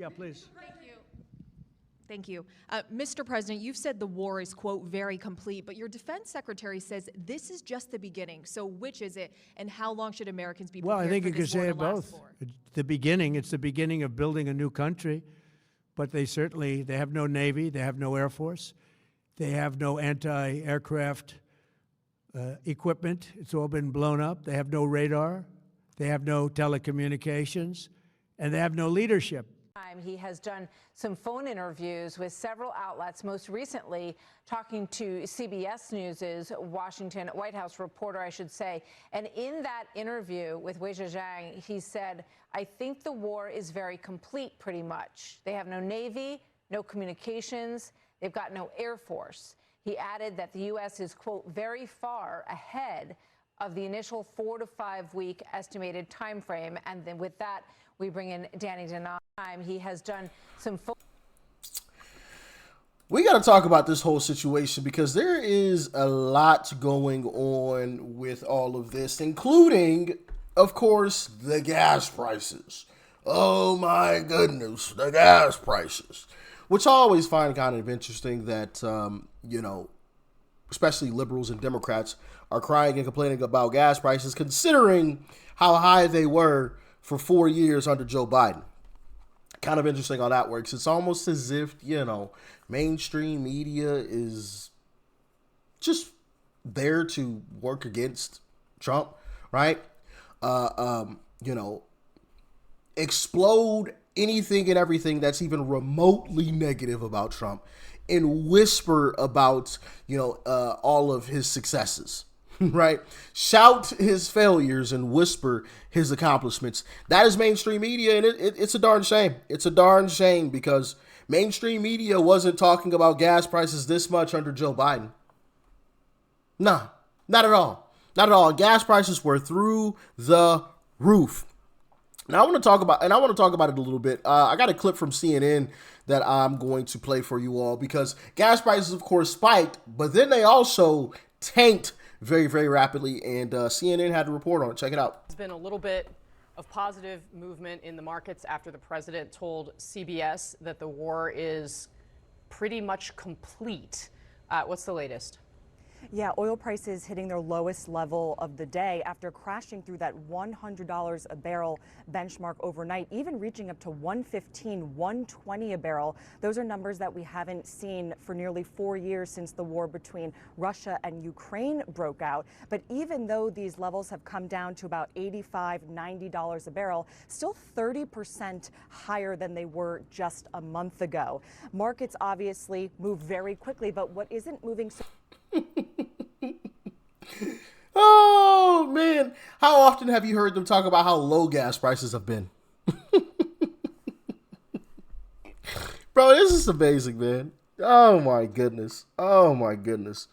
Yeah, please. Thank you. Mr. President, you've said the war is, quote, very complete, but your defense secretary says this is just the beginning. So which is it, and how long should Americans be prepared Well, I think for you could this war say to it last both. for? It's the beginning of building a new country, but they have no Navy, they have no Air Force, they have no anti-aircraft equipment. It's all been blown up. They have no radar, they have no telecommunications, and they have no leadership. He has done some phone interviews with several outlets, most recently talking to CBS News' White House reporter, I should say. And in that interview with Wei Zhejiang, he said, I think the war is very complete, pretty much. They have no Navy, no communications, they've got no Air Force. He added that the U.S. is, quote, very far ahead of the initial 4 to 5 week estimated time frame. And then with that, we bring in Danny Denai. He has done some. We got to talk about this whole situation because there is a lot going on with all of this, including, of course, the gas prices. Oh my goodness, the gas prices, which I always find kind of interesting that, especially liberals and Democrats are crying and complaining about gas prices, considering how high they were for 4 years under Joe Biden. Kind of interesting how that works. It's almost as if, mainstream media is just there to work against Trump, right? Explode anything and everything that's even remotely negative about Trump and whisper about, all of his successes. Right? Shout his failures and whisper his accomplishments. That is mainstream media, and it's a darn shame. It's a darn shame because mainstream media wasn't talking about gas prices this much under Joe Biden. Nah, not at all. Not at all. Gas prices were through the roof. Now I want to talk about it a little bit. I got a clip from CNN that I'm going to play for you all because gas prices, of course, spiked, but then they also tanked very, very rapidly, and CNN had a report on it. Check it out. There's been a little bit of positive movement in the markets after the president told CBS that the war is pretty much complete. What's the latest? Yeah, oil prices hitting their lowest level of the day after crashing through that $100 a barrel benchmark overnight, even reaching up to $115, $120 a barrel. Those are numbers that we haven't seen for nearly 4 years since the war between Russia and Ukraine broke out. But even though these levels have come down to about $85, $90 a barrel, still 30% higher than they were just a month ago. Markets obviously move very quickly, but what isn't moving so Oh, man. How often have you heard them talk about how low gas prices have been? Bro, this is amazing, man. Oh, my goodness. Oh, my goodness.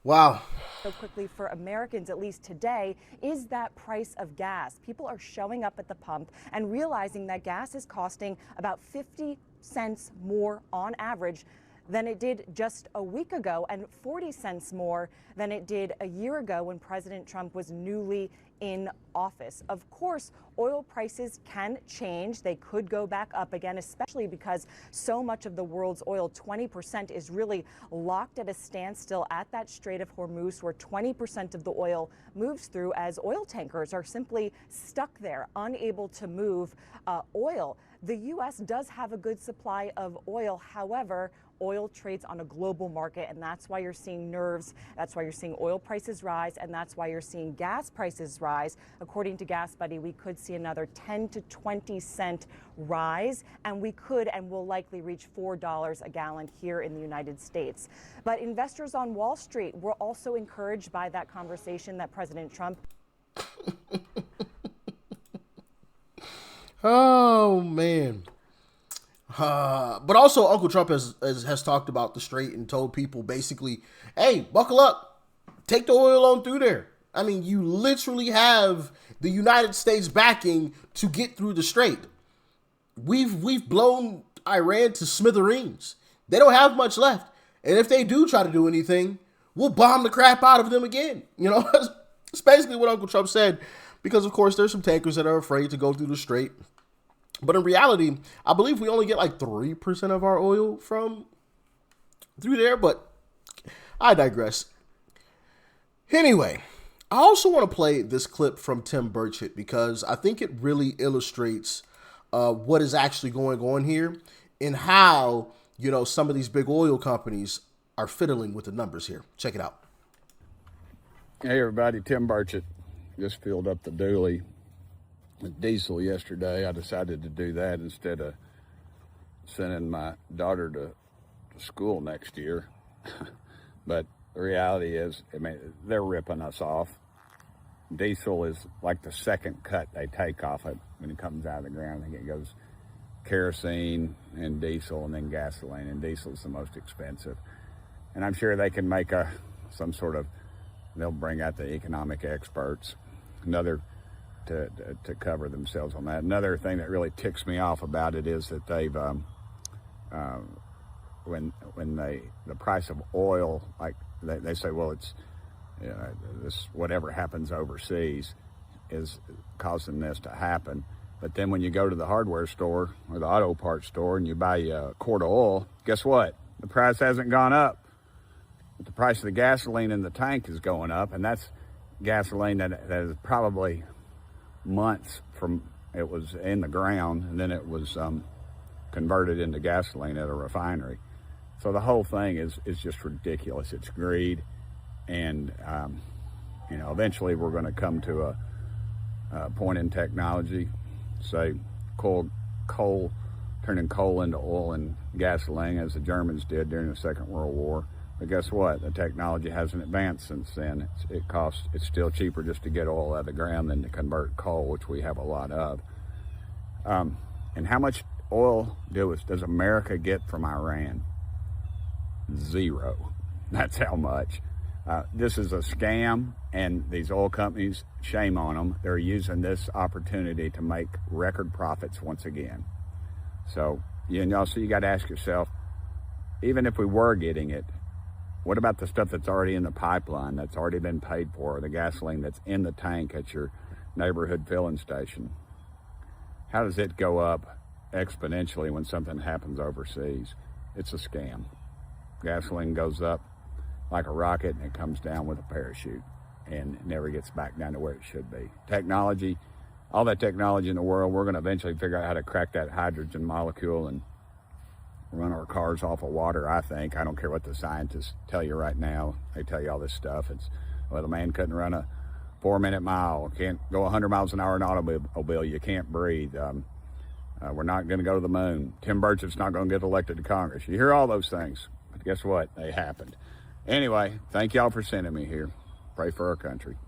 Wow. So quickly for Americans, at least today, is that price of gas. People are showing up at the pump and realizing that gas is costing about 50 cents more on average than it did just a week ago and 40 cents more than it did a year ago when President Trump was newly in office. Of course, oil prices can change. They could go back up again, especially because so much of the world's oil, 20%, is really locked at a standstill at that Strait of Hormuz, where 20% of the oil moves through, as oil tankers are simply stuck there, unable to move oil. The U.S. does have a good supply of oil. However, oil trades on a global market, and that's why you're seeing nerves. That's why you're seeing oil prices rise, and that's why you're seeing gas prices rise. According to Gas Buddy, we could see another 10 to 20 cent rise, and we could and will likely reach $4 a gallon here in the United States. But investors on Wall Street were also encouraged by that conversation that President Trump Oh, man. But also, Uncle Trump has talked about the Strait and told people basically, hey, buckle up. Take the oil on through there. I mean, you literally have the United States backing to get through the Strait. We've blown Iran to smithereens. They don't have much left. And if they do try to do anything, we'll bomb the crap out of them again. It's basically what Uncle Trump said. Because, of course, there's some tankers that are afraid to go through the Strait. But in reality, I believe we only get like 3% of our oil from through there, but I digress. Anyway, I also want to play this clip from Tim Burchett because I think it really illustrates what is actually going on here and how, some of these big oil companies are fiddling with the numbers here. Check it out. Hey everybody, Tim Burchett. Just filled up the dually with diesel yesterday. I decided to do that instead of sending my daughter to school next year. But the reality is, they're ripping us off. Diesel is like the second cut they take off it when it comes out of the ground. I think it goes kerosene and diesel and then gasoline, and diesel is the most expensive. And I'm sure they can make some sort of, they'll bring out the economic experts, to cover themselves on that. Another thing that really ticks me off about it is that they've, when the price of oil, like they say, well, it's, this whatever happens overseas is causing this to happen. But then when you go to the hardware store or the auto parts store and you buy a quart of oil, guess what? The price hasn't gone up. But the price of the gasoline in the tank is going up, and that's gasoline that is probably months from it was in the ground, and then it was converted into gasoline at a refinery. So the whole thing is just ridiculous. It's greed, and eventually we're going to come to a point in technology, say coal turning coal into oil and gasoline, as the Germans did during the Second World War. But guess what? The technology hasn't advanced since then. It's still cheaper just to get oil out of the ground than to convert coal, which we have a lot of. And how much oil does America get from Iran? 0. That's how much. This is a scam, and these oil companies, shame on them. They're using this opportunity to make record profits once again. So you got to ask yourself, even if we were getting it, what about the stuff that's already in the pipeline, that's already been paid for, or the gasoline that's in the tank at your neighborhood filling station? How does it go up exponentially when something happens overseas? It's a scam. Gasoline goes up like a rocket, and it comes down with a parachute, and it never gets back down to where it should be. Technology, all that technology in the world, we're going to eventually figure out how to crack that hydrogen molecule and run our cars off of water, I think. I don't care what the scientists tell you right now. They tell you all this stuff. The man couldn't run a 4-minute mile, can't go 100 miles an hour in an automobile, you can't breathe. We're not going to go to the moon. Tim Burchett's not going to get elected to Congress. You hear all those things, but guess what? They happened. Anyway, thank y'all for sending me here. Pray for our country.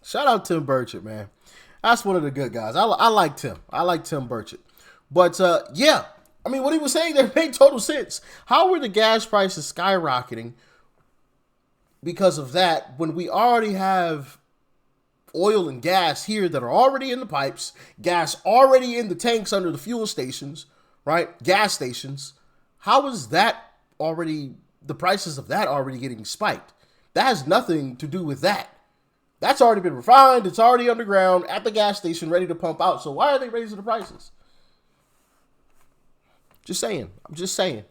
Shout out Tim Burchett, man. That's one of the good guys. I like Tim. I like Tim Burchett. But, yeah, what he was saying there made total sense. How were the gas prices skyrocketing because of that when we already have oil and gas here that are already in the pipes, gas already in the tanks under the fuel stations, right? Gas stations. How is that already, the prices of that already getting spiked? That has nothing to do with that. That's already been refined. It's already underground at the gas station ready to pump out. So why are they raising the prices? Just saying. I'm just saying.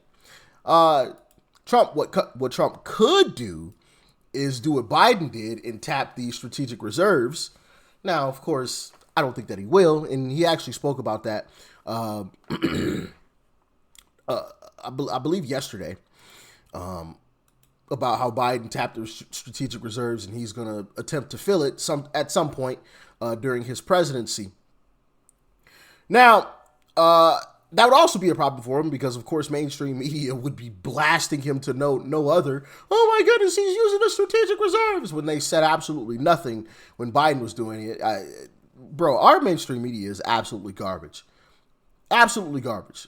What Trump could do is do what Biden did and tap the strategic reserves. Now, of course, I don't think that he will, and he actually spoke about that. I believe yesterday, about how Biden tapped the strategic reserves, and he's going to attempt to fill it at some point during his presidency. Now, that would also be a problem for him because, of course, mainstream media would be blasting him to no other. Oh, my goodness, he's using the strategic reserves when they said absolutely nothing when Biden was doing it. Bro, our mainstream media is absolutely garbage. Absolutely garbage.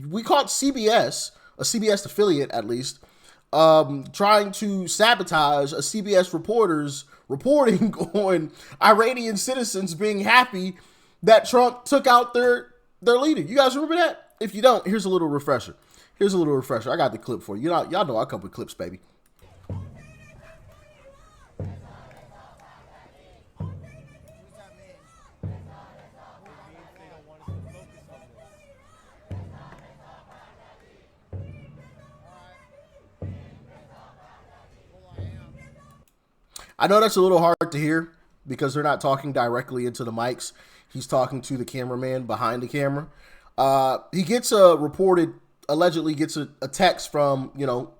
We caught CBS, a CBS affiliate at least, trying to sabotage a CBS reporter's reporting on Iranian citizens being happy that Trump took out their leader. You guys remember that? If you don't, here's a little refresher. I got the clip for you. Y'all know I come with clips, baby. I know that's a little hard to hear because they're not talking directly into the mics. He's talking to the cameraman behind the camera. He gets allegedly gets a text from,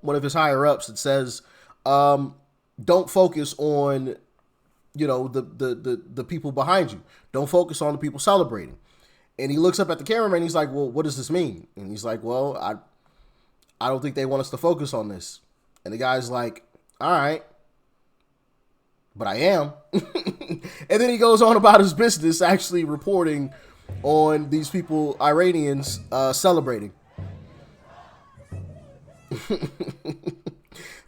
one of his higher ups that says, don't focus on, the people behind you. Don't focus on the people celebrating. And he looks up at the cameraman and he's like, well, what does this mean? And he's like, well, I don't think they want us to focus on this. And the guy's like, all right, but I am. And then he goes on about his business, actually reporting on these people, Iranians, celebrating.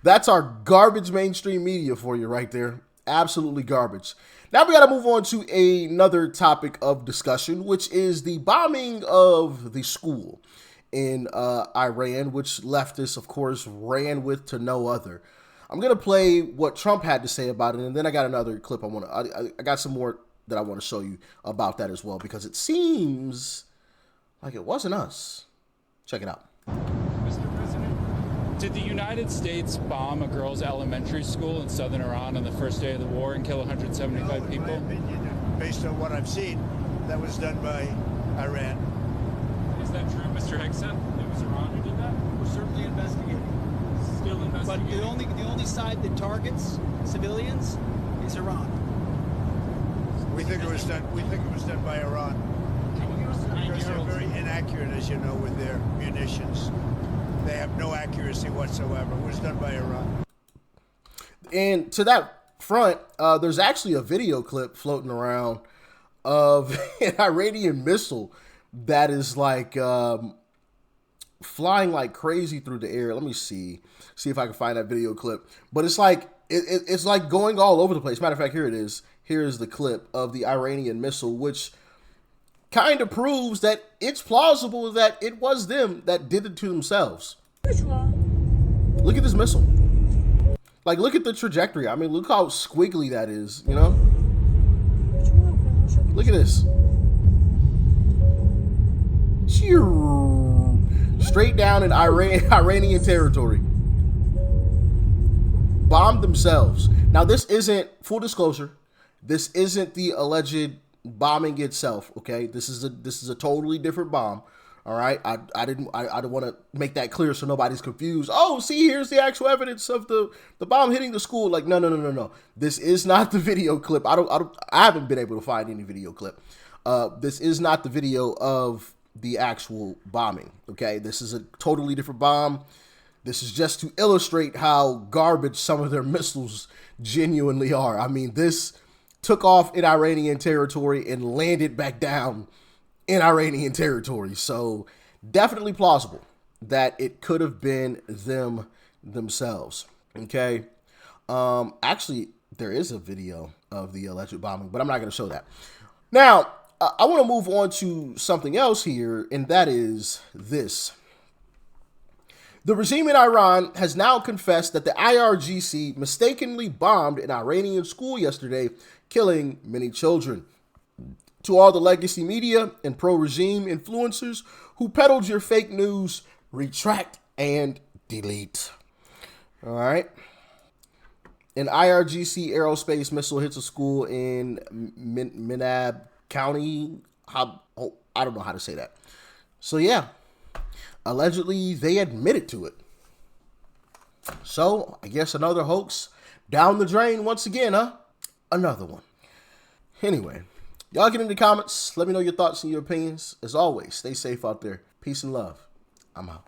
That's our garbage mainstream media for you right there. Absolutely garbage. Now we got to move on to another topic of discussion, which is the bombing of the school in Iran, which leftists, of course, ran with to no other. I'm going to play what Trump had to say about it, and then I got another clip I got some more that I want to show you about that as well, because it seems like it wasn't us. Check it out. Mr. President, did the United States bomb a girls' elementary school in southern Iran on the first day of the war and kill 175 people? In my opinion, based on what I've seen, that was done by Iran. Is that true, Mr. Hegson? It was Iran who did that? We're certainly investigating. Still investigating? But the only side that targets civilians is Iran. We think it was done. We think it was done by Iran because they're very inaccurate, as you know, with their munitions. They have no accuracy whatsoever. It was done by Iran. And to that front, there's actually a video clip floating around of an Iranian missile that is like flying like crazy through the air. Let me see if I can find that video clip. But it's like it's like going all over the place. Matter of fact, here it is. Here is the clip of the Iranian missile, which kind of proves that it's plausible that it was them that did it to themselves. Look at this missile. Like, look at the trajectory. I mean, look how squiggly that is, you know? Look at this. Straight down in Iranian territory. Bombed themselves. Now, this isn't, full disclosure, this isn't the alleged bombing itself, okay? This is a totally different bomb. All right, I don't want to make that clear so nobody's confused. Oh, see, here's the actual evidence of the bomb hitting the school. Like, no. This is not the video clip. I haven't been able to find any video clip. This is not the video of the actual bombing. Okay, this is a totally different bomb. This is just to illustrate how garbage some of their missiles genuinely are. I mean, this took off in Iranian territory and landed back down in Iranian territory. So definitely plausible that it could have been themselves. Okay. Actually, there is a video of the alleged bombing, but I'm not going to show that. Now, I want to move on to something else here, and that is this. The regime in Iran has now confessed that the IRGC mistakenly bombed an Iranian school yesterday, killing many children. To all the legacy media and pro-regime influencers who peddled your fake news, retract and delete. All right. An IRGC aerospace missile hits a school in Minab County. I don't know how to say that. So, yeah. Allegedly, they admitted to it. So, I guess another hoax down the drain once again, huh? Another one. Anyway. Y'all get in the comments. Let me know your thoughts and your opinions. As always, stay safe out there. Peace and love. I'm out.